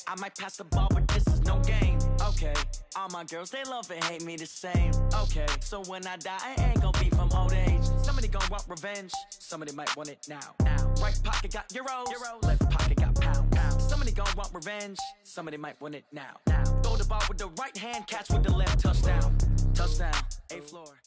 I might pass the ball, but this is no game. Okay, all my girls, they love and hate me the same. Okay, so when I die, I ain't gonna be from old age. Somebody gonna want revenge, somebody might want it now. Right pocket got euros, left pocket got pounds. Somebody gonna want revenge, somebody might want it now. Throw the ball with the right hand, catch with the left, touchdown. Touchdown, A-floor.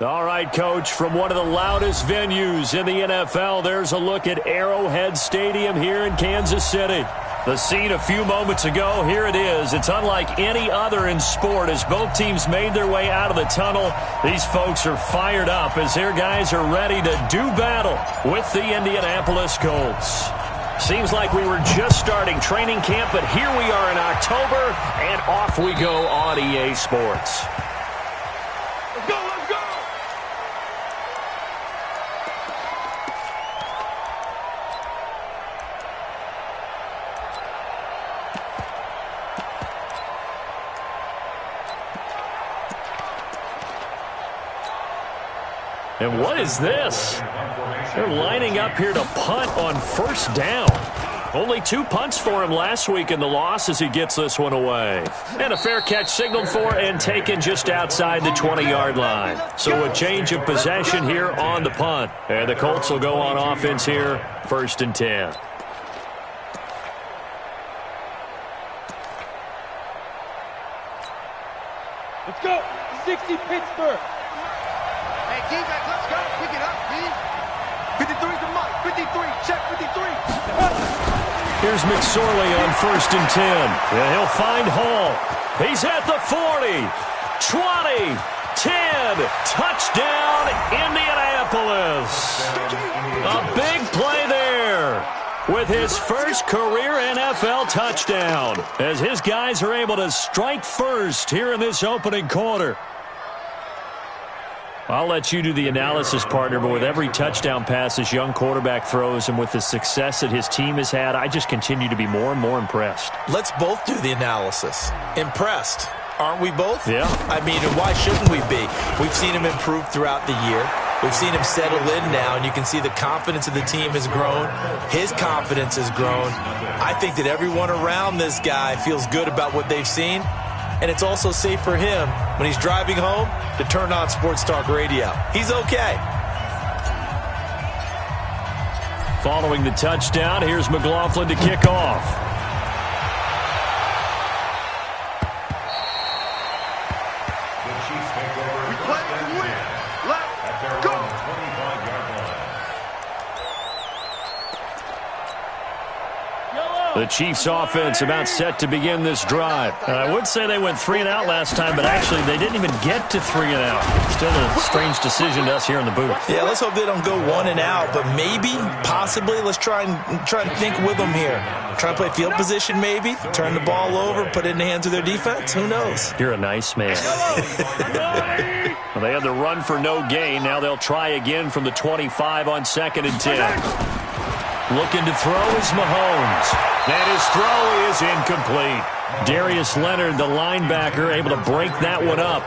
All right, Coach, from one of the loudest venues in the NFL, there's a look at Arrowhead Stadium here in Kansas City. The scene a few moments ago, here it is. It's unlike any other in sport as both teams made their way out of the tunnel. These folks are fired up as their guys are ready to do battle with the Indianapolis Colts. Seems like we were just starting training camp, but here we are in October, and off we go on EA Sports. Let's go, let's go! And what is this? They're lining up here to punt on first down. Only 2 punts for him last week in the loss as he gets this one away. And a fair catch signaled for and taken just outside the 20-yard line. So a change of possession here on the punt. And the Colts will go on offense here, 1st and 10. Let's go! 60 Pittsburgh! Hey, defense, let's go! Pick it up, D! 53's the mark! 53! Check 53! Here's McSorley on 1st and 10. And he'll find Hall. He's at the 40, 20, 10. Touchdown, Indianapolis. A big play there with his first career NFL touchdown as his guys are able to strike first here in this opening quarter. I'll let you do the analysis, partner, but with every touchdown pass this young quarterback throws and with the success that his team has had, I just continue to be more and more impressed. Let's both do the analysis. Impressed. Aren't we both? Yeah. I mean, and why shouldn't we be? We've seen him improve throughout the year. We've seen him settle in now, and you can see the confidence of the team has grown. His confidence has grown. I think that everyone around this guy feels good about what they've seen. And it's also safe for him when he's driving home to turn on Sports Talk Radio. He's okay. Following the touchdown, here's McLaughlin to kick off. We play to win! Let's go! The Chiefs offense about set to begin this drive. I would say they went 3 and out last time, but actually they didn't even get to 3 and out. Still a strange decision to us here in the booth. Yeah, let's hope they don't go 1 and out, but maybe, possibly, let's try and think with them here. Try to play field position maybe, turn the ball over, put it in the hands of their defense. Who knows? You're a nice man. Well, they had the run for no gain. Now they'll try again from the 25 on 2nd and 10. Looking to throw is Mahomes. And his throw is incomplete. Darius Leonard, the linebacker, able to break that one up.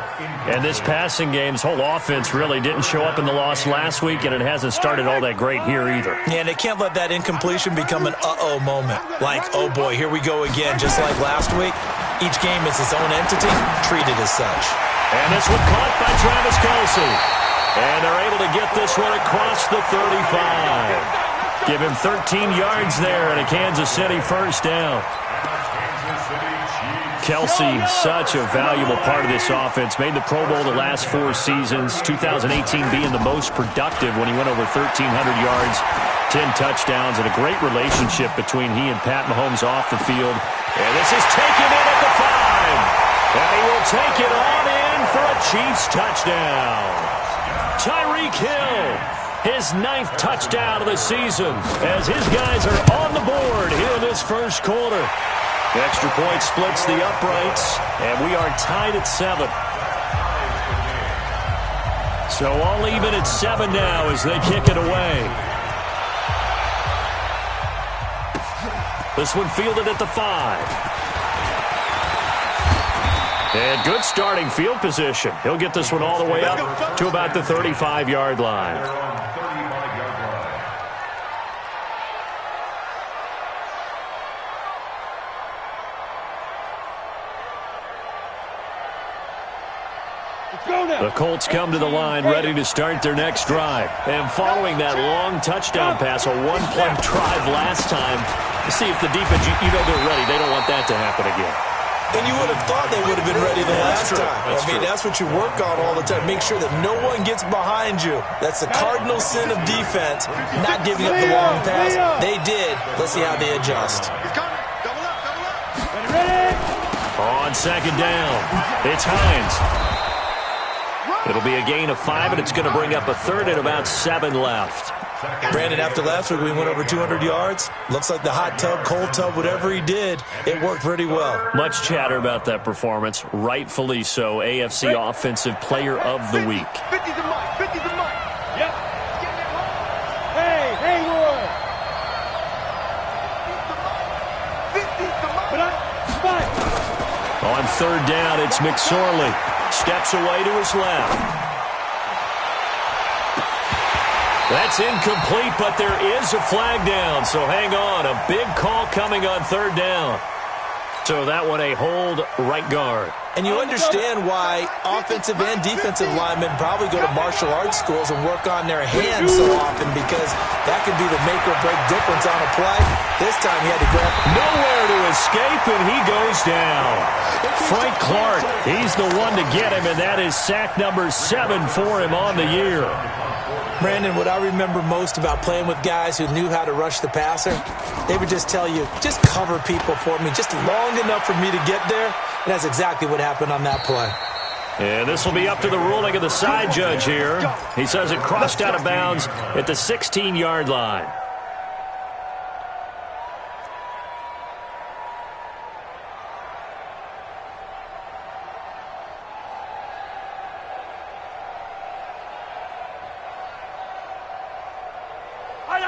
And this passing game's whole offense really didn't show up in the loss last week, and it hasn't started all that great here either. Yeah, and they can't let that incompletion become an uh-oh moment. Like, oh boy, here we go again, just like last week. Each game is its own entity, treated as such. And this one caught by Travis Kelce. And they're able to get this one across the 35. Give him 13 yards there and a Kansas City first down. Kelce, such a valuable part of this offense. Made the Pro Bowl the last 4 seasons. 2018 being the most productive when he went over 1,300 yards, 10 touchdowns, and a great relationship between he and Pat Mahomes off the field. And this is taken in at the 5. And he will take it on in for a Chiefs touchdown. Tyreek Hill, his 9th touchdown of the season as his guys are on the board here in this first quarter. The extra point splits the uprights, and we are tied at 7. So all even at 7 now as they kick it away. This one fielded at the 5. And good starting field position. He'll get this one all the way up to about the 35-yard line. The Colts come to the line ready to start their next drive. And following that long touchdown pass, a one-play drive last time, to see if the defense, you know they're ready. They don't want that to happen again. And you would have thought they would have been ready the last time. I mean, that's what you work on all the time. Make sure that no one gets behind you. That's the cardinal sin of defense, not giving up the long pass. They did. Let's see how they adjust. On second down, it's Hines. It'll be a gain of 5, and it's going to bring up a third and about 7 left. Brandon, after last week, we went over 200 yards. Looks like the hot tub, cold tub, whatever he did, it worked pretty well. Much chatter about that performance. Rightfully so. AFC Offensive Player of the Week. 50's the mic. 50's the mic. Yep. Hey, Hayward. 50's the mic. But fight. On third down, it's McSorley. Steps away to his left. That's incomplete, but there is a flag down, so hang on. A big call coming on third down. So that one a hold right guard. And you understand why offensive and defensive linemen probably go to martial arts schools and work on their hands so often, because that could be the make or break difference on a play. This time he had to grab. Nowhere to escape, and he goes down. Frank Clark, he's the one to get him, and that is sack number 7 for him on the year. Brandon, what I remember most about playing with guys who knew how to rush the passer, they would just tell you, just cover people for me, just long enough for me to get there. And that's exactly what happened on that play. And this will be up to the ruling of the side judge here. He says it crossed out of bounds at the 16-yard line.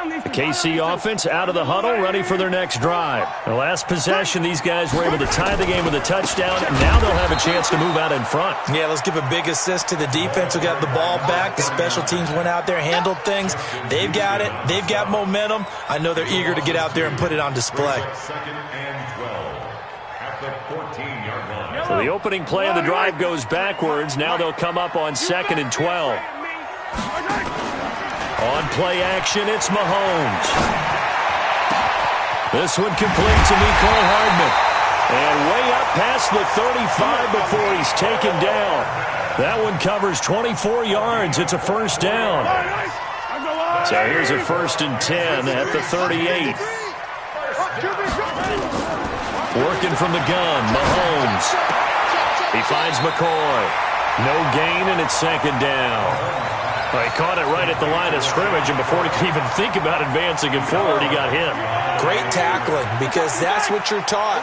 The KC offense out of the huddle, ready for their next drive. The last possession, these guys were able to tie the game with a touchdown, and now they'll have a chance to move out in front. Yeah, let's give a big assist to the defense who got the ball back. The special teams went out there, handled things. They've got it. They've got momentum. I know they're eager to get out there and put it on display. So the opening play of the drive goes backwards. Now they'll come up on 2nd and 12. On play action, it's Mahomes. This one complete to Mecole Hardman. And way up past the 35 before he's taken down. That one covers 24 yards. It's a first down. So here's a 1st and 10 at the 38. Working from the gun, Mahomes. He finds McCoy. No gain, and it's 2nd down. Well, he caught it right at the line of scrimmage, and before he could even think about advancing it forward, he got hit. Great tackling, because that's what you're taught.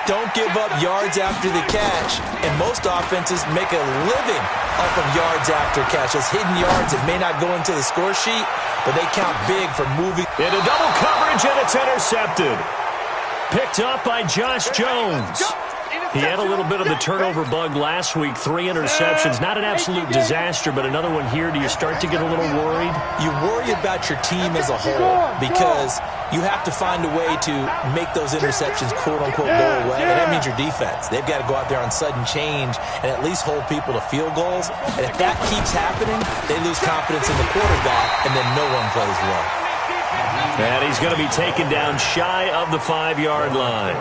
Don't give up yards after the catch. And most offenses make a living off of yards after catch. It's hidden yards that may not go into the score sheet, but they count big for moving. Into double coverage, and it's intercepted. Picked up by Josh Jones. He had a little bit of the turnover bug last week, 3 interceptions. Not an absolute disaster, but another one here. Do you start to get a little worried? You worry about your team as a whole, because you have to find a way to make those interceptions, quote-unquote, go away. And that means your defense. They've got to go out there on sudden change and at least hold people to field goals. And if that keeps happening, they lose confidence in the quarterback, and then no one plays well. And he's going to be taken down shy of the 5-yard line.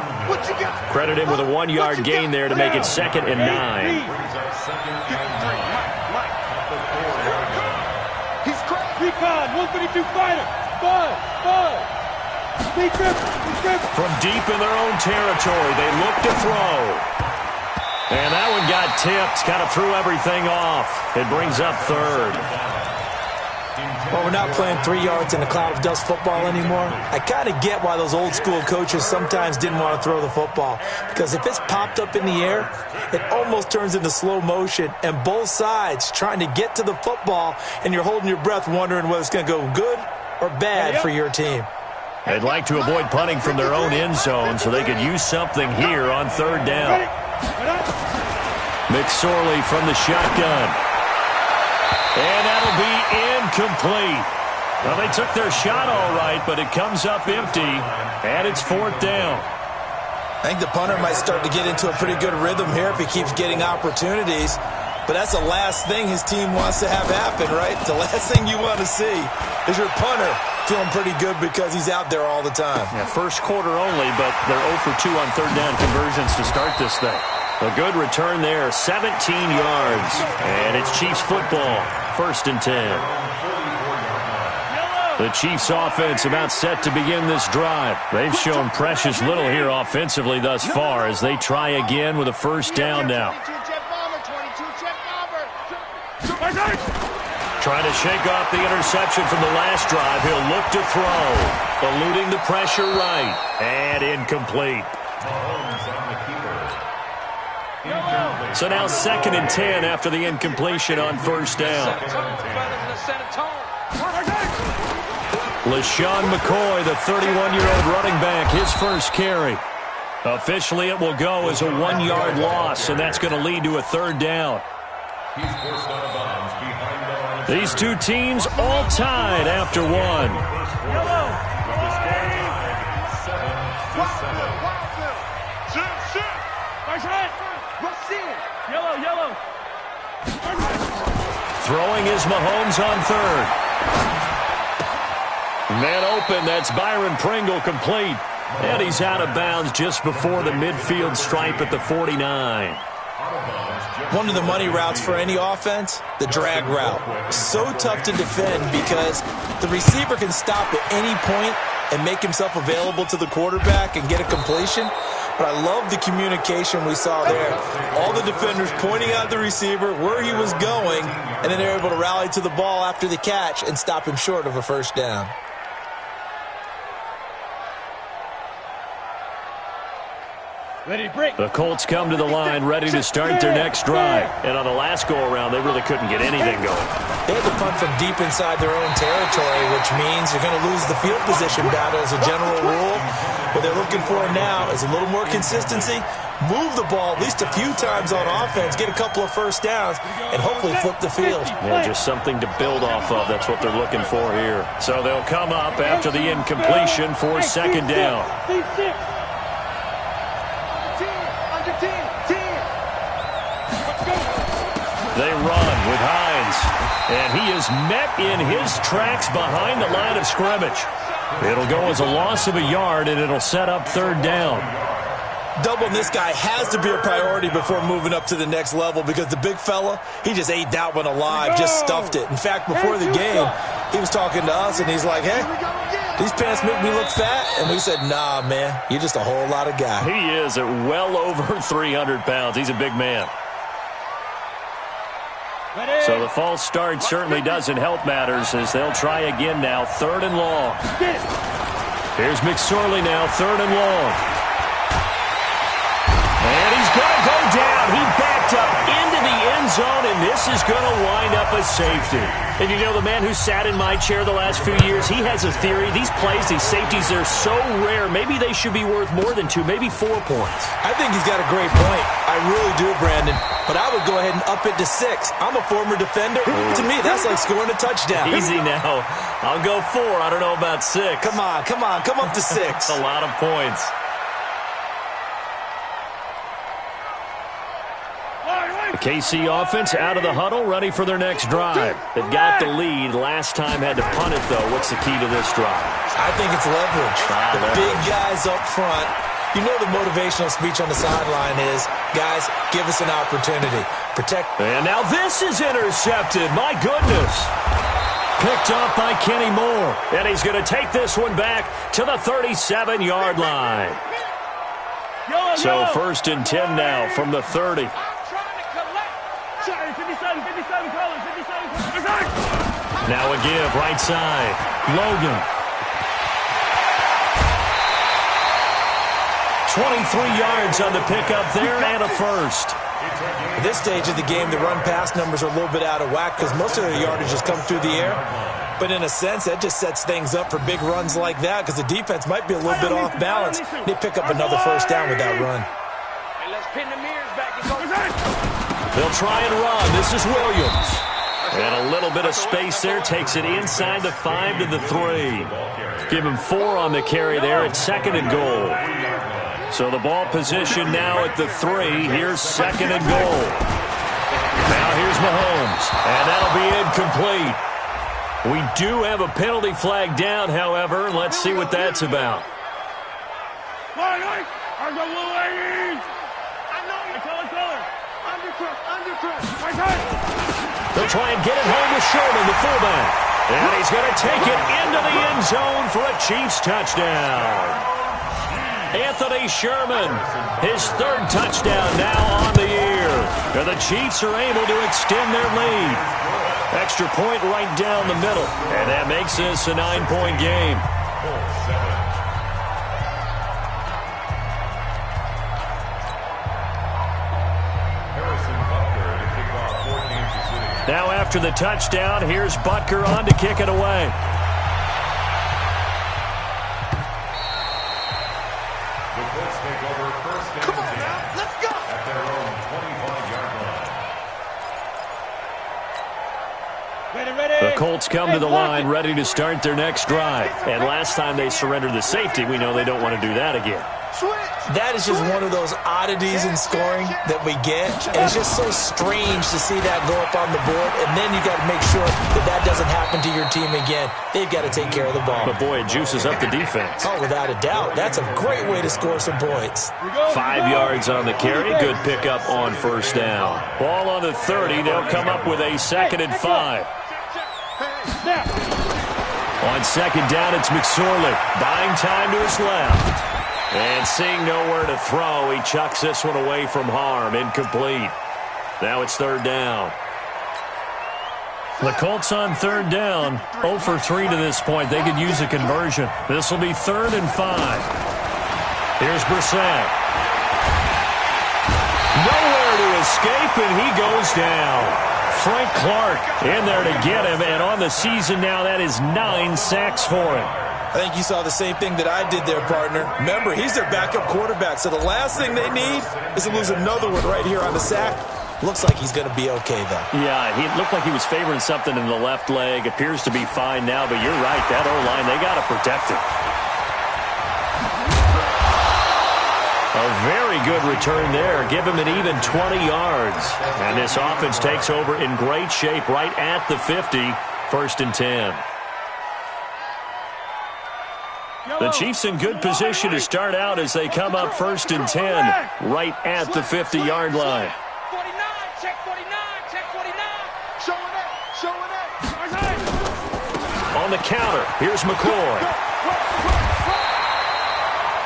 Credit him with a 1-yard gain there to make it 2nd and 9. He's Recon, 152 fighter. Bud. From deep in their own territory, they look to throw. And that one got tipped, kind of threw everything off. It brings up 3rd. Well, we're not playing 3 yards in a cloud of dust football anymore. I kind of get why those old school coaches sometimes didn't want to throw the football, because if it's popped up in the air, it almost turns into slow motion, and both sides trying to get to the football, and you're holding your breath wondering whether it's going to go good or bad for your team. They'd like to avoid punting from their own end zone so they could use something here on 3rd down. McSorley from the shotgun. And that'll be incomplete. Well, they took their shot all right, but it comes up empty, and it's 4th down. I think the punter might start to get into a pretty good rhythm here if he keeps getting opportunities. but that's the last thing his team wants to have happen, right? The last thing you want to see is your punter feeling pretty good because he's out there all the time. Yeah, first quarter only, but they're 0 for 2 on third down conversions to start this thing. A good return there, 17 yards. And it's Chiefs football, 1st and 10. The Chiefs offense about set to begin this drive. They've shown precious little here offensively thus far as they try again with a first down now. Trying to shake off the interception from the last drive. He'll look to throw. Eluding the pressure right. And incomplete. So now 2nd and 10 after the incompletion on first down. LaShawn McCoy, the 31-year-old running back, his first carry. Officially, it will go as a 1-yard loss, and that's going to lead to a third down. These two teams all tied after one. Throwing is Mahomes on third. Man open, that's Byron Pringle complete. And he's out of bounds just before the midfield stripe at the 49. One of the money routes for any offense, the drag route. So tough to defend because the receiver can stop at any point and make himself available to the quarterback and get a completion. But I love the communication we saw there. All the defenders pointing out the receiver, where he was going, and then they're able to rally to the ball after the catch and stop him short of a first down. The Colts come to the line ready to start their next drive. And on the last go-around, they really couldn't get anything going. They had to punt from deep inside their own territory, which means you're going to lose the field position battle as a general rule. What they're looking for now is a little more consistency, move the ball at least a few times on offense, get a couple of first downs, and hopefully flip the field. Yeah, just something to build off of. That's what they're looking for here. So they'll come up after the incompletion for 2nd down. They run with Hines, and he is met in his tracks behind the line of scrimmage. It'll go as a loss of a yard, and it'll set up 3rd down. Doubling this guy has to be a priority before moving up to the next level because the big fella, he just ate that one alive, just stuffed it. In fact, before the game, he was talking to us, and he's like, hey, these pants make me look fat. And we said, nah, man, you're just a whole lot of guy. He is at well over 300 pounds. He's a big man. So the false start certainly doesn't help matters as they'll try again now, 3rd and long. Here's McSorley now, 3rd and long. And he's going to go down. He backed up into the end zone, and this is going to wind up a safety. And you know, the man who sat in my chair the last few years, he has a theory. These plays, these safeties, they're so rare. Maybe they should be worth more than 2, maybe 4 points. I think he's got a great point. I really do, Brandon. But I would go ahead and up it to 6. I'm a former defender. To me, that's like scoring a touchdown. Easy now. I'll go 4. I don't know about 6. Come on. Come up to 6. A lot of points. The KC offense out of the huddle, ready for their next drive. They've got the lead. Last time had to punt it, though. What's the key to this drive? I think it's leverage. The big guys up front. You know the motivational speech on the sideline is, guys, give us an opportunity. Protect. And now this is intercepted. My goodness. Picked off by Kenny Moore. And he's going to take this one back to the 37-yard line. So 1st and 10 now from the 30. Now a give, right side. Logan. 23 yards on the pickup there and a first. At this stage of the game, the run-pass numbers are a little bit out of whack because most of their yardage has come through the air. But in a sense, that just sets things up for big runs like that because the defense might be a little bit off balance. They pick up another first down with that run. They'll try and run. This is Williams. And a little bit of space there. Takes it inside the 5 to the 3. Give him 4 on the carry there. It's 2nd and goal. So the ball position now at the 3. Here's 2nd and goal. Now here's Mahomes, and that'll be incomplete. We do have a penalty flag down, however. Let's see what that's about. They'll try and get it home with Sherman, the fullback. And he's going to take it into the end zone for a Chiefs touchdown. Anthony Sherman, his third touchdown now on the year. And the Chiefs are able to extend their lead. Extra point right down the middle. And that makes this a 9-point game. Now after the touchdown, here's Butker on to kick it away. Come on now, let's go! At their own 25-yard line. The Colts come to the line ready to start their next drive. And last time they surrendered the safety, we know they don't want to do that again. That is just one of those oddities in scoring that we get. And it's just so strange to see that go up on the board. And then you got to make sure that that doesn't happen to your team again. They've got to take care of the ball. But boy, it juices up the defense. Oh, without a doubt. That's a great way to score some points. 5 yards on the carry. Good pickup on first down. Ball on the 30. They'll come up with a 2nd and 5. On 2nd down, it's McSorley. Buying time to his left. And seeing nowhere to throw, he chucks this one away from harm. Incomplete. Now it's 3rd down. The Colts on 3rd down. 0 for 3 to this point. They could use a conversion. This will be 3rd and 5. Here's Brissett. Nowhere to escape, and he goes down. Frank Clark in there to get him, and on the season now, that is 9 sacks for him. I think you saw the same thing that I did there, partner. Remember, he's their backup quarterback, so the last thing they need is to lose another one right here on the sack. Looks like he's going to be okay, though. Yeah, he looked like he was favoring something in the left leg. Appears to be fine now, but you're right. That O-line, they got to protect him. A very good return there. Give him an even 20 yards. And this offense takes over in great shape right at the 50. 1st and 10. The Chiefs in good position to start out as they come up 1st and 10 right at the 50-yard line. 49, check 49, check 49. Showing up. On the counter, here's McCoy.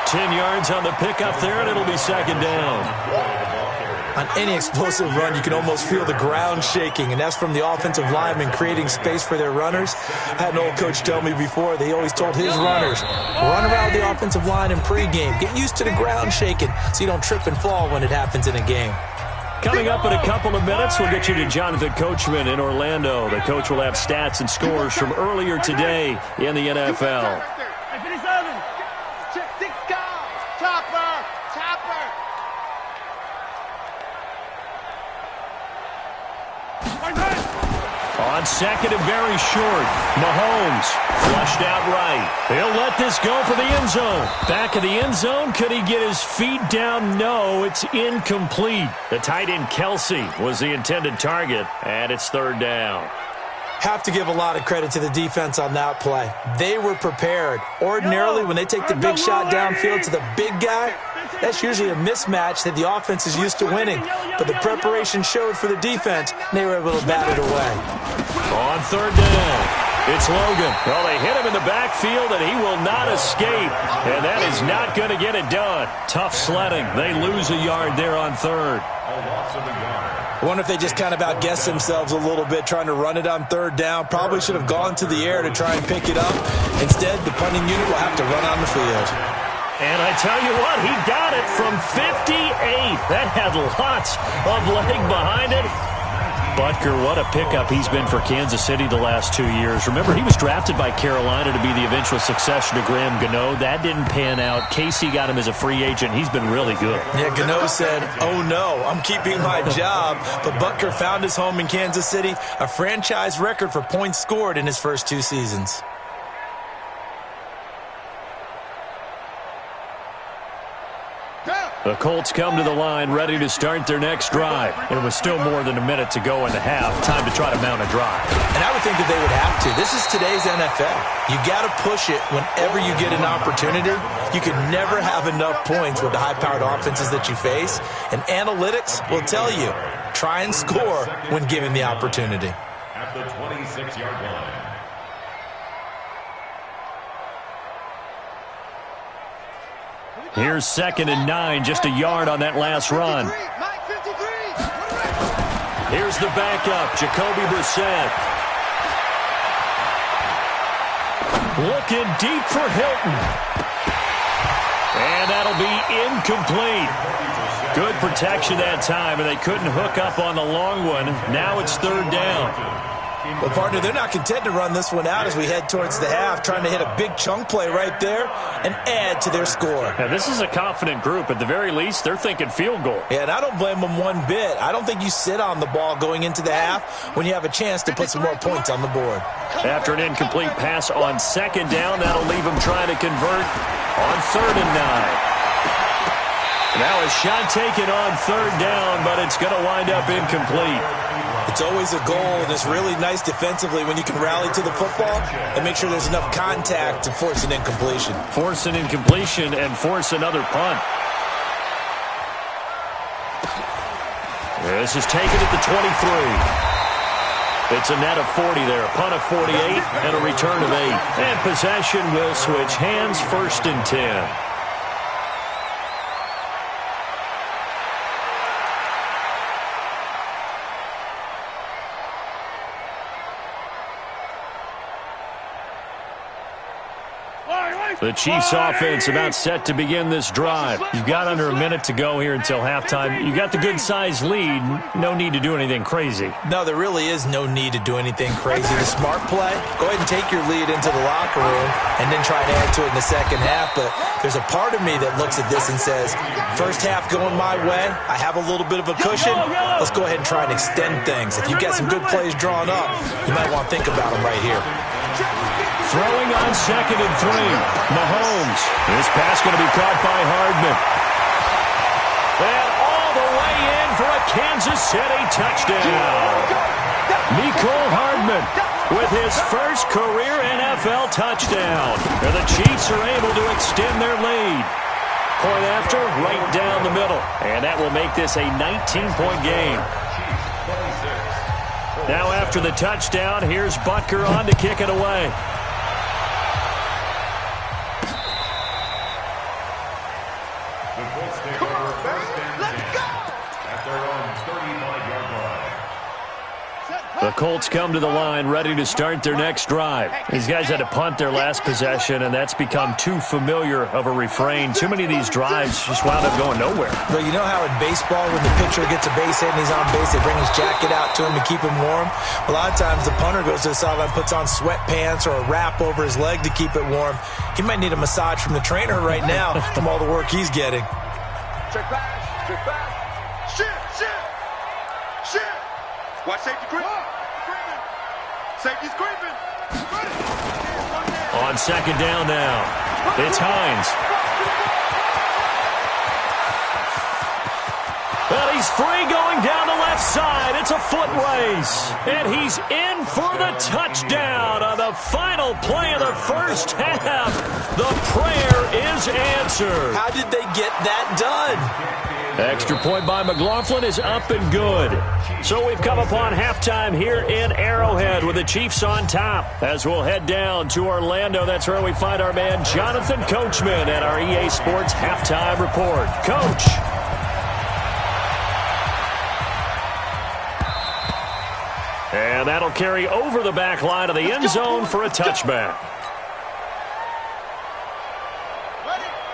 10 yards on the pickup there, and it'll be 2nd down. On any explosive run, you can almost feel the ground shaking, and that's from the offensive linemen creating space for their runners. I had an old coach tell me before, they always told his runners, run around the offensive line in pregame. Get used to the ground shaking so you don't trip and fall when it happens in a game. Coming up in a couple of minutes, we'll get you to Jonathan Coachman in Orlando. The coach will have stats and scores from earlier today in the NFL. Check 6 guys. Chopper. On 2nd and very short, Mahomes flushed out right. He'll let this go for the end zone. Back of the end zone, could he get his feet down? No, it's incomplete. The tight end Kelsey was the intended target, and it's 3rd down. Have to give a lot of credit to the defense on that play. They were prepared. Ordinarily, when they take the big shot downfield to the big guy, that's usually a mismatch that the offense is used to winning. But the preparation showed for the defense, and they were able to bat it away. On 3rd down, it's Logan. Well, they hit him in the backfield, and he will not escape. And that is not going to get it done. Tough sledding. They lose a yard there on 3rd. I wonder if they just kind of outguessed themselves a little bit trying to run it on 3rd down. Probably should have gone to the air to try and pick it up. Instead, the punting unit will have to run on the field. And I tell you what, he got it from 58. That had lots of leg behind it. Butker, what a pickup he's been for Kansas City the last 2 years. Remember, he was drafted by Carolina to be the eventual successor to Graham Gano. That didn't pan out. Casey got him as a free agent. He's been really good. Yeah, Gano said, oh no, I'm keeping my job. But Butker found his home in Kansas City, a franchise record for points scored in his first 2 seasons. The Colts come to the line ready to start their next drive. And with still more than a minute to go in the half, time to try to mount a drive. And I would think that they would have to. This is today's NFL. You got to push it whenever you get an opportunity. You can never have enough points with the high-powered offenses that you face. And analytics will tell you, try and score when given the opportunity. At the 26-yard line. Here's 2nd and 9, just a yard on that last run. Here's the backup, Jacoby Brissett. Looking deep for Hilton. And that'll be incomplete. Good protection that time, and they couldn't hook up on the long one. Now it's 3rd down. Well, partner, they're not content to run this one out as we head towards the half, trying to hit a big chunk play right there and add to their score. Now, this is a confident group. At the very least, they're thinking field goal. Yeah, and I don't blame them one bit. I don't think you sit on the ball going into the half when you have a chance to put some more points on the board. After an incomplete pass on 2nd down, that'll leave them trying to convert on 3rd and 9. Now a shot taken on 3rd down, but it's going to wind up incomplete. It's always a goal, and it's really nice defensively when you can rally to the football and make sure there's enough contact to force an incompletion. Force an incompletion and force another punt. This is taken at the 23. It's a net of 40 there. A punt of 48 and a return of 8. And possession will switch hands, 1st and 10. The Chiefs offense about set to begin this drive. You've got under a minute to go here until halftime. You've got the good-sized lead. No need to do anything crazy. No, there really is no need to do anything crazy. The smart play, go ahead and take your lead into the locker room and then try to add to it in the second half. But there's a part of me that looks at this and says, first half going my way, I have a little bit of a cushion. Let's go ahead and try and extend things. If you've got some good plays drawn up, you might want to think about them right here. Throwing on 2nd and 3. Mahomes. This pass going to be caught by Hardman. And all the way in for a Kansas City touchdown. Mecole Hardman with his first career NFL touchdown. And the Chiefs are able to extend their lead. Point after, right down the middle. And that will make this a 19-point game. Now after the touchdown, here's Butker on to kick it away. The Colts come to the line ready to start their next drive. These guys had to punt their last possession, and that's become too familiar of a refrain. Too many of these drives just wound up going nowhere. But you know how in baseball when the pitcher gets a base hit and he's on base, they bring his jacket out to him to keep him warm? A lot of times the punter goes to the sideline, puts on sweatpants or a wrap over his leg to keep it warm. He might need a massage from the trainer right now from all the work he's getting. Check back, check back. Shit. Watch safety creeping. Safety's creeping. On 2nd down now, it's Hines. Well, he's free going down the left side. It's a foot race. And he's in for the touchdown on the final play of the first half. The prayer is answered. How did they get that done? Extra point by McLaughlin is up and good. So we've come upon halftime here in Arrowhead with the Chiefs on top. As we'll head down to Orlando, that's where we find our man Jonathan Coachman at our EA Sports Halftime Report. Coach. And that'll carry over the back line of the end zone for a touchback.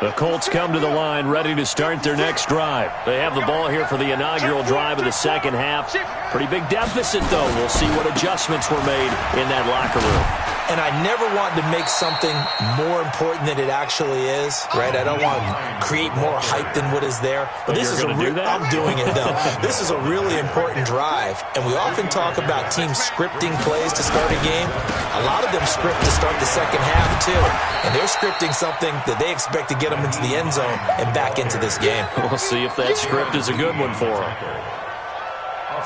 The Colts come to the line ready to start their next drive. They have the ball here for the inaugural drive of the second half. Pretty big deficit, though. We'll see what adjustments were made in that locker room. and I never want to make something more important than it actually is, right? I don't want to create more hype than what is there. But this is I'm doing it, though. This is a really important drive, and we often talk about teams scripting plays to start a game. A lot of them script to start the second half, too, and they're scripting something that they expect to get them into the end zone and back into this game. We'll see if that script is a good one for them.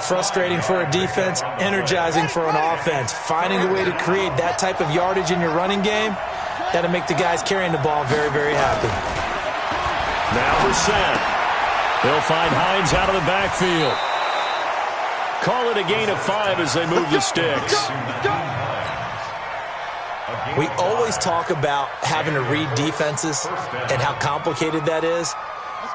Frustrating for a defense, energizing for an offense. Finding a way to create that type of yardage in your running game, that'll make the guys carrying the ball very, very happy. Now Brissett. They'll find Hines out of the backfield. Call it a gain of 5 as they move the sticks. We always talk about having to read defenses and how complicated that is.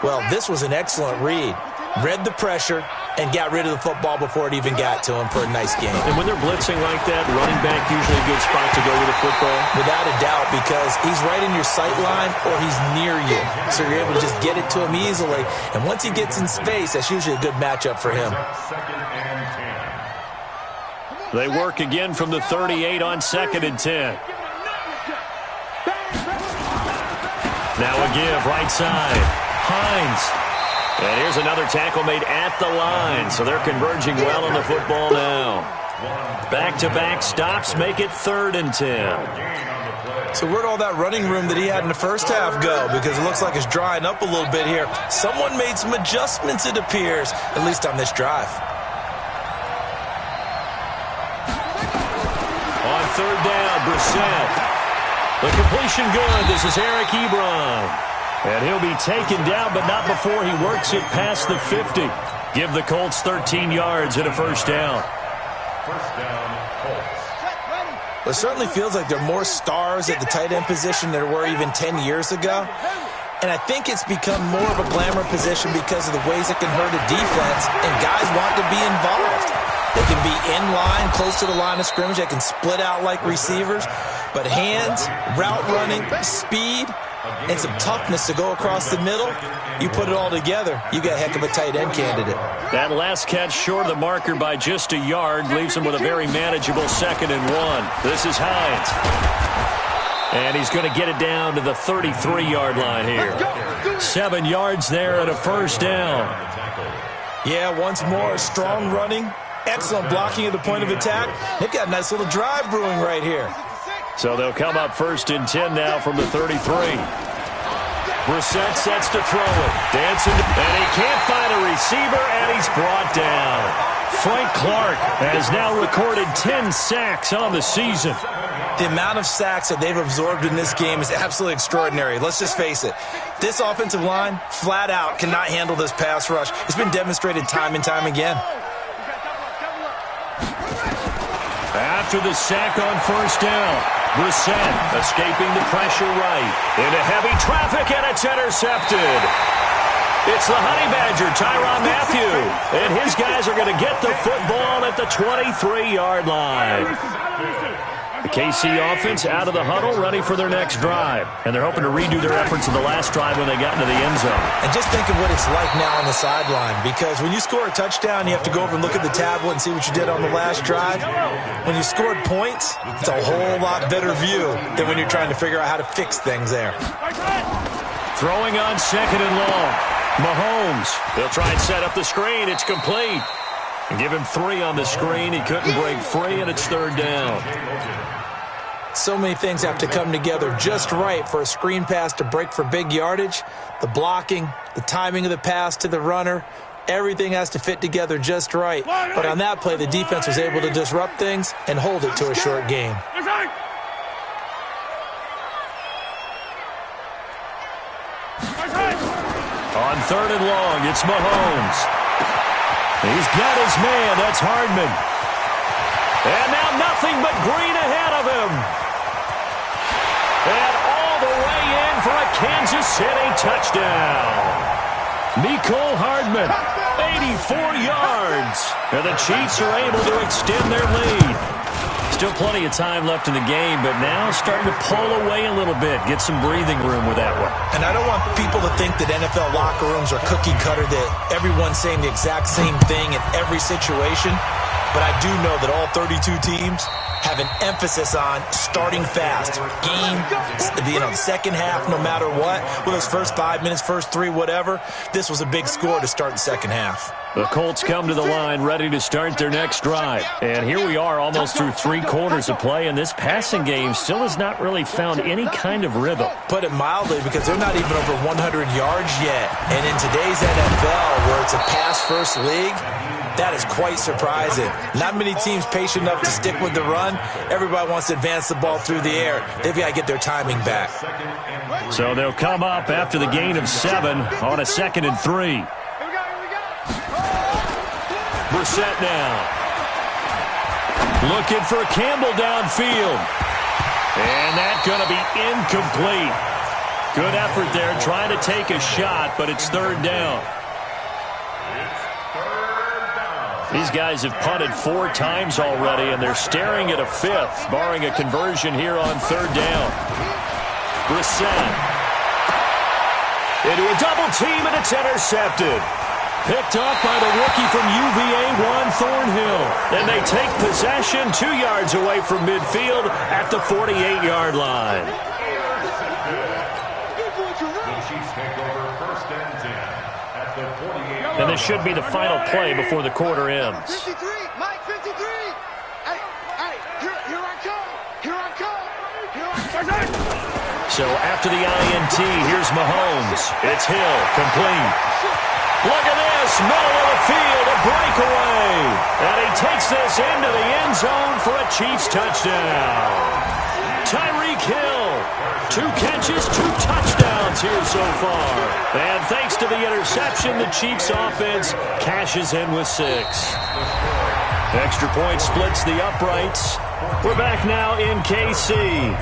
Well, this was an excellent read. Read the pressure and got rid of the football before it even got to him for a nice game. And when they're blitzing like that, running back usually a good spot to go with the football? Without a doubt, because he's right in your sight line or he's near you. So you're able to just get it to him easily. And once he gets in space, that's usually a good matchup for him. They work again from the 38 on 2nd and 10. Now a give, right side. Hines. And here's another tackle made at the line, so they're converging well on the football now. Back-to-back stops make it 3rd and 10. So where'd all that running room that he had in the first half go? Because it looks like it's drying up a little bit here. Someone made some adjustments, it appears, at least on this drive. On 3rd down, Brissett. The completion good. This is Eric Ebron. And he'll be taken down, but not before he works it past the 50. Give the Colts 13 yards and a first down. First down, Colts. Well, it certainly feels like there are more stars at the tight end position than there were even 10 years ago. And I think it's become more of a glamour position because of the ways it can hurt a defense, and guys want to be involved. They can be in line, close to the line of scrimmage. They can split out like receivers. But hands, route running, speed, and some toughness to go across the middle, you put it all together, you got a heck of a tight end candidate. That last catch short of the marker by just a yard leaves him with a very manageable 2nd and 1. This is Hines. And he's going to get it down to the 33-yard line here. 7 yards there and a first down. Yeah, once more, strong running, excellent blocking at the point of attack. They've got a nice little drive brewing right here. So they'll come up 1st and 10 now from the 33. Brissett sets to throw it. Dancing, and he can't find a receiver, and he's brought down. Frank Clark has now recorded 10 sacks on the season. The amount of sacks that they've absorbed in this game is absolutely extraordinary. Let's just face it. This offensive line, flat out, cannot handle this pass rush. It's been demonstrated time and time again. After the sack on 1st down, Brissett escaping the pressure right. Into heavy traffic, and it's intercepted. It's the Honey Badger, Tyrann Mathieu. And his guys are going to get the football at the 23-yard line. The KC offense out of the huddle, ready for their next drive. And they're hoping to redo their efforts in the last drive when they got into the end zone. And just think of what it's like now on the sideline. Because when you score a touchdown, you have to go over and look at the tablet and see what you did on the last drive. When you scored points, it's a whole lot better view than when you're trying to figure out how to fix things there. Throwing on 2nd and long. Mahomes. They'll try and set up the screen. It's complete. And give him 3 on the screen. He couldn't break free, and it's 3rd down. So many things have to come together just right for a screen pass to break for big yardage. The blocking, the timing of the pass to the runner, everything has to fit together just right. But on that play, the defense was able to disrupt things and hold it to a short game. On 3rd and long, it's Mahomes. He's got his man. That's Hardman. And now nothing but green ahead of him. And all the way in for a Kansas City touchdown. Mecole Hardman, 84 yards. And the Chiefs are able to extend their lead. Still plenty of time left in the game, but now starting to pull away a little bit. Get some breathing room with that one. And And I don't want people to think that NFL locker rooms are cookie cutter, that everyone's saying the exact same thing in every situation. But I do know that all 32 teams have an emphasis on starting fast. Second half, no matter what. With those first 5 minutes, first 3, whatever. This was a big score to start the second half. The Colts come to the line ready to start their next drive. And here we are almost through 3 quarters of play, and this passing game still has not really found any kind of rhythm. Put it mildly, because they're not even over 100 yards yet. And in today's NFL, where it's a pass-first league, that is quite surprising. Not many teams patient enough to stick with the run. Everybody wants to advance the ball through the air. They've got to get their timing back. So they'll come up after the gain of 7 on a 2nd and 3. Brissett now. Looking for Campbell downfield. And that's going to be incomplete. Good effort there trying to take a shot, but it's 3rd down. These guys have punted 4 times already, and they're staring at a 5th, barring a conversion here on 3rd down. Brissett. Into a double team, and it's intercepted. Picked up by the rookie from UVA, Juan Thornhill. And they take possession 2 yards away from midfield at the 48-yard line. And this should be the final play before the quarter ends. 53, Mike, 53. Hey, here I come. Here I come. So after the INT, here's Mahomes. It's Hill, complete. Look at this, middle of the field, a breakaway. And he takes this into the end zone for a Chiefs touchdown. Tyreek Hill, 2 catches, 2 touchdowns here so far. And thanks to the interception, the Chiefs offense cashes in with 6. Extra point splits the uprights. We're back now in KC.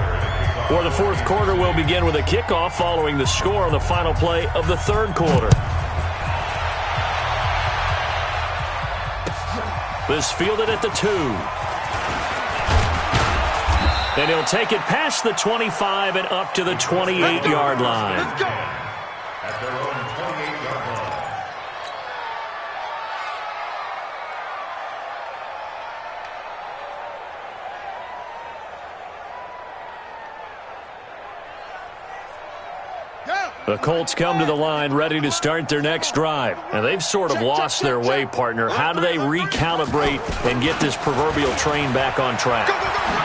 For the 4th quarter, we'll begin with a kickoff following the score on the final play of the 3rd quarter. This fielded at the 2. And he'll take it past the 25 and up to the 28-yard line. At their own 28-yard line. The Colts come to the line ready to start their next drive. And they've sort of lost their way, partner. How do they recalibrate and get this proverbial train back on track?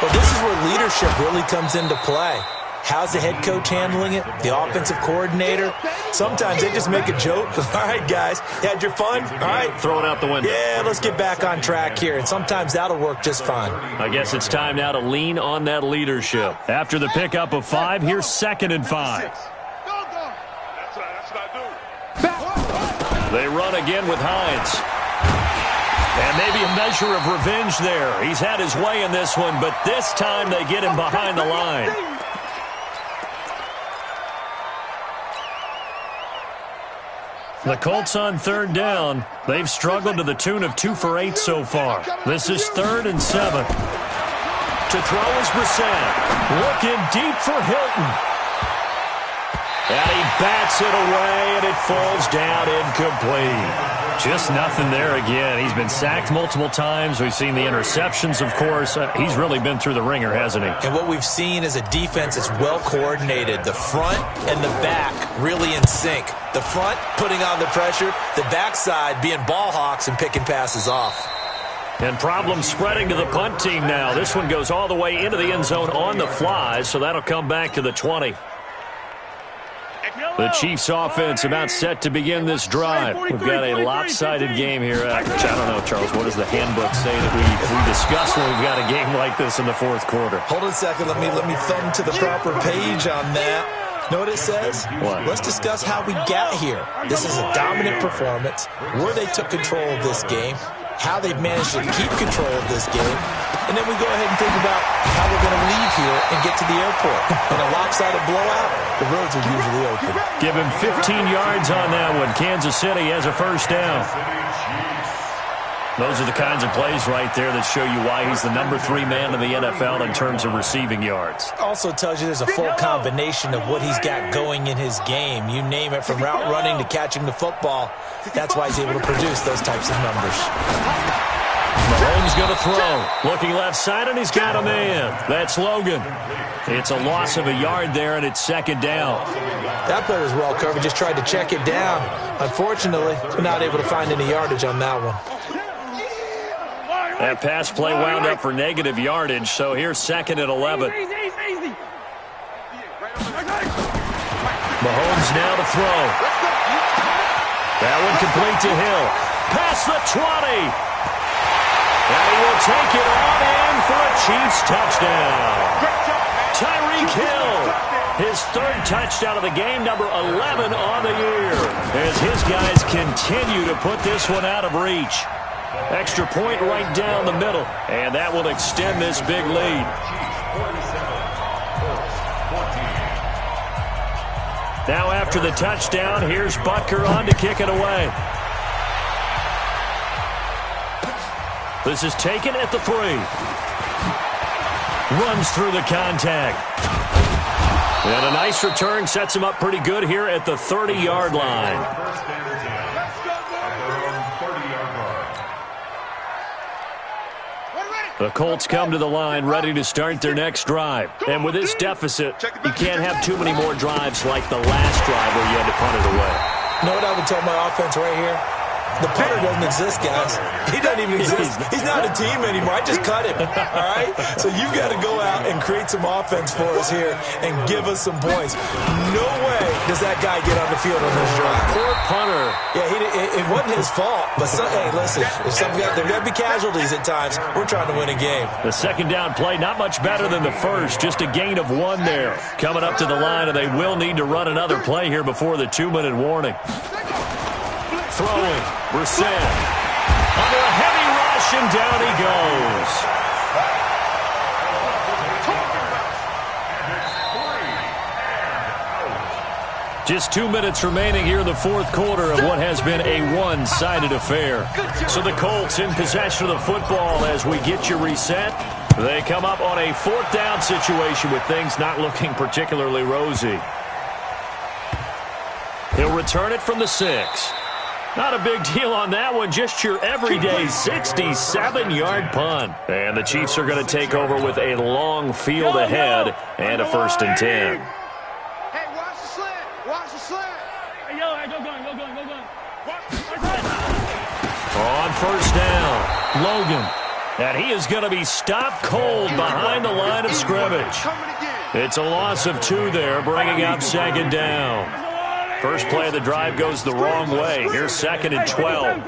Well, this is where leadership really comes into play. How's the head coach handling it? The offensive coordinator? Sometimes they just make a joke. All right, guys, you had your fun? All right. Throw it out the window. Yeah, let's get back on track here. And sometimes that'll work just fine. I guess it's time now to lean on that leadership. After the pickup of 5, here's 2nd and 5. They run again with Hines. And maybe a measure of revenge there. He's had his way in this one, but this time they get him behind the line. The Colts on 3rd down. They've struggled to the tune of 2 for 8 so far. This is 3rd and 7. To throw is Brissett. Looking deep for Hilton. And he bats it away, and it falls down incomplete. Just nothing there again. He's been sacked multiple times. We've seen the interceptions, of course. He's really been through the ringer, hasn't he? And what we've seen is a defense that's well coordinated. The front and the back really in sync. The front putting on the pressure, the backside being ball hawks and picking passes off. And problems spreading to the punt team now. This one goes all the way into the end zone on the fly, so that'll come back to the 20. The Chiefs offense about set to begin this drive. We've got a lopsided game here. I don't know, Charles, what does the handbook say that we discuss when we've got a game like this in the 4th quarter? Hold on a second. Let me thumb to the proper page on that. Know what it says? What? Let's discuss how we got here. This is a dominant performance, where they took control of this game, how they've managed to keep control of this game, and then we go ahead and think about how we're going to leave here and get to the airport. In a lopsided blowout, the roads are usually open. Give him 15 yards on that one. Kansas City has a 1st down. Those are the kinds of plays right there that show you why he's the number 3 man in the NFL in terms of receiving yards. Also tells you there's a full combination of what he's got going in his game. You name it, from route running to catching the football. That's why he's able to produce those types of numbers. Mahomes going to throw. Looking left side, and he's got a man. That's Logan. It's a loss of a yard there, and it's second down. That player was well covered, just tried to check it down. Unfortunately, not able to find any yardage on that one. That pass play wound up for negative yardage, so here's second and 11. Mahomes now to throw. That one complete to Hill. Past the 20. And he will take it on in for a Chiefs touchdown. Tyreek Hill, his 3rd touchdown of the game, number 11 on the year, as his guys continue to put this one out of reach. Extra point right down the middle, and that will extend this big lead. Now after the touchdown, here's Butker on to kick it away. This is taken at the 3. Runs through the contact. And a nice return sets him up pretty good here at the 30-yard line. The Colts come to the line ready to start their next drive. And with this deficit, you can't have too many more drives like the last drive where you had to punt it away. You know what I would tell my offense right here? The punter doesn't exist, guys. He doesn't even exist. He's not a team anymore. I just cut him, all right? So you've got to go out and create some offense for us here and give us some points. No way does that guy get on the field on this drive. Poor punter. Yeah, it wasn't his fault. But, hey, listen, there got to be casualties at times. We're trying to win a game. The second down play, not much better than the first. Just a gain of 1 there. Coming up to the line, and they will need to run another play here before the 2-minute warning. Throwing. Brissett. Under a heavy rush, and down he goes. Just 2 minutes remaining here in the 4th quarter of what has been a one-sided affair. So the Colts in possession of the football as we get you reset. They come up on a 4th down situation with things not looking particularly rosy. He'll return it from the 6. Not a big deal on that one, just your everyday 67-yard punt. And the Chiefs are going to take over with a long field ahead and a 1st and 10. Hey, watch the slant. Watch the slant. Hey, yo, go gun. On 1st down, Logan. And he is going to be stopped cold behind the line of scrimmage. It's a loss of 2 there, bringing up 2nd down. First play of the drive goes the wrong way. Here's 2nd and 12.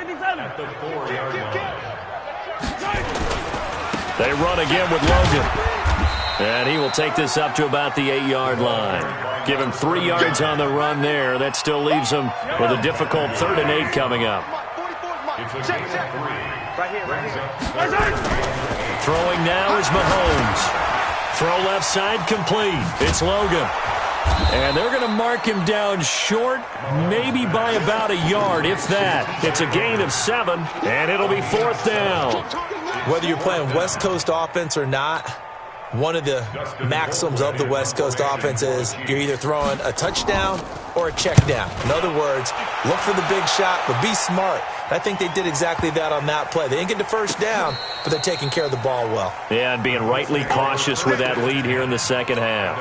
They run again with Logan. And he will take this up to about the 8-yard line. Give him 3 yards on the run there. That still leaves him with a difficult 3rd and 8 coming up. Throwing now is Mahomes. Throw left side complete. It's Logan. And they're going to mark him down short, maybe by about a yard, if that. It's a gain of 7, and it'll be 4th down. Whether you're playing West Coast offense or not, one of the maxims of the West Coast offense is you're either throwing a touchdown or a check down. In other words, look for the big shot, but be smart. I think they did exactly that on that play. They didn't get the first down, but they're taking care of the ball well. Yeah, and being rightly cautious with that lead here in the second half.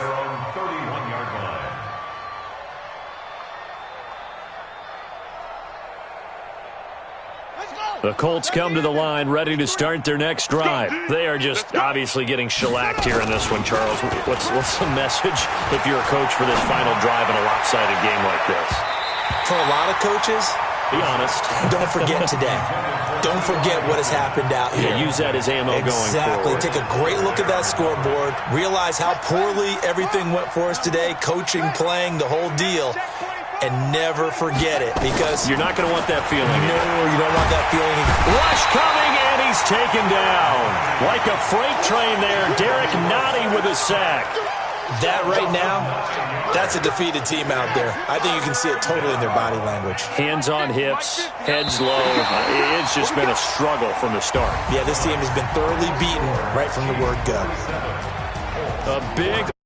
The Colts come to the line ready to start their next drive. They are just obviously getting shellacked here in this one, Charles. What's the message if you're a coach for this final drive in a lopsided game like this? For a lot of coaches, be honest. Don't forget today. Don't forget what has happened out here. Yeah, use that as ammo going forward. Exactly. Take a great look at that scoreboard. Realize how poorly everything went for us today. Coaching, playing, the whole deal. And never forget it, because you're not going to want that feeling. No, you don't want that feeling. Rush coming, and he's taken down. Like a freight train there, Derek Nottie with a sack. That right now, That's a defeated team out there. I think you can see it totally in their body language. Hands on hips, heads low. It's just been a struggle from the start. Yeah, this team has been thoroughly beaten right from the word go. A big